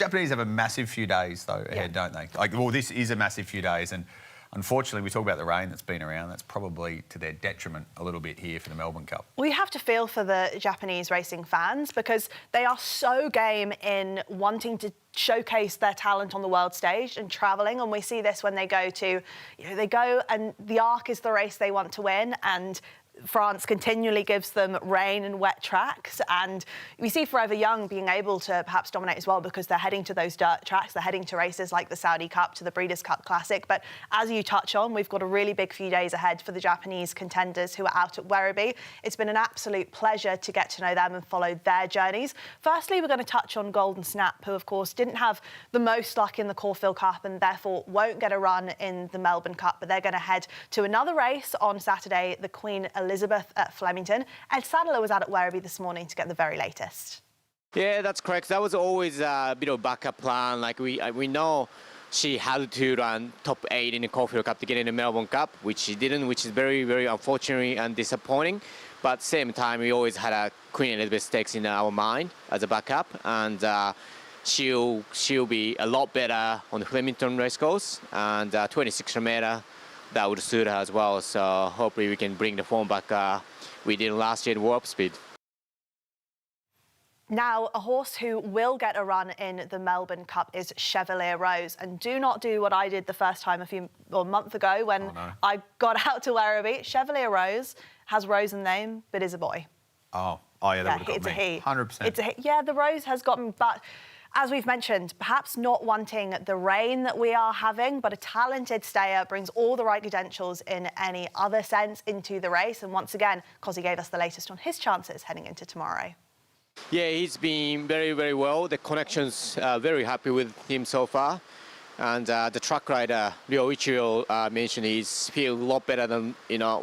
Japanese have a massive few days, though, ahead, don't they? Well, this is a massive few days, and unfortunately, we talk about the rain that's been around. That's probably to their detriment a little bit here for the Melbourne Cup. We have to feel for the Japanese racing fans because they are so game in wanting to showcase their talent on the world stage and travelling, and we see this when they go to, they go and the Arc is the race they want to win, and France continually gives them rain and wet tracks, and we see Forever Young being able to perhaps dominate as well because they're heading to those dirt tracks, they're heading to races like the Saudi Cup, to the Breeders' Cup Classic. But as you touch on, we've got a really big few days ahead for the Japanese contenders who are out at Werribee. It's been an absolute pleasure to get to know them and follow their journeys. Firstly, we're going to touch on Golden Snap, who of course didn't have the most luck in the Caulfield Cup and therefore won't get a run in the Melbourne Cup, but they're going to head to another race on Saturday, the Queen Elizabeth at Flemington. Ed Sadler was out at Werribee this morning to get the very latest. Yeah, that's correct. That was always a bit of backup plan. Like we know she had to run top 8 in the Caulfield Cup to get in the Melbourne Cup, which she didn't, which is very, very unfortunate and disappointing. But at the same time, we always had a Queen Elizabeth Stakes in our mind as a backup, and she'll be a lot better on the Flemington racecourse, and 26 meter. That would suit her as well, so hopefully we can bring the form back we did last year at Warp Speed. Now, a horse who will get a run in the Melbourne Cup is Chevalier Rose, and do not do what I did the first time a month ago when I got out to Werribee. Chevalier Rose has Rose in the name, but is a boy. Oh yeah, that would have got me. 100%. It's a he. Yeah, the Rose has got me, but as we've mentioned, perhaps not wanting the rain that we are having, but a talented stayer brings all the right credentials in any other sense into the race. And once again, Cosy gave us the latest on his chances heading into tomorrow. Yeah, he's been very, very well. The connection's very happy with him so far. And the track rider, Ryo Ichiro, mentioned he's feel a lot better than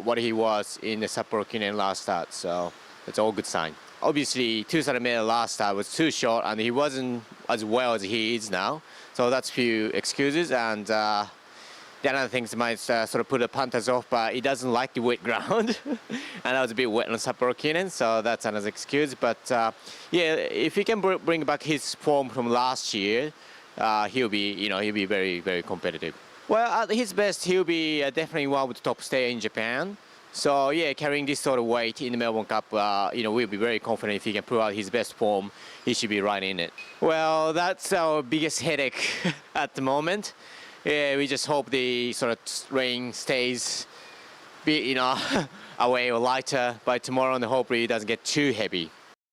what he was in the Sapporo Kinen last start. So it's all good sign. Obviously, 200 meter last start was too short, and he wasn't as well as he is now. So that's few excuses, and the other things might sort of put the punters off, but he doesn't like the wet ground, and that was a bit wet on Sapporo Kinen, so that's another excuse. But yeah, if he can bring back his form from last year, he'll be very, very competitive. Well, at his best, he'll be definitely one with the top stayer in Japan. So yeah, carrying this sort of weight in the Melbourne Cup, we'll be very confident if he can prove out his best form, he should be right in it. Well, that's our biggest headache at the moment. Yeah, we just hope the sort of rain stays, away or lighter by tomorrow, and hopefully it doesn't get too heavy.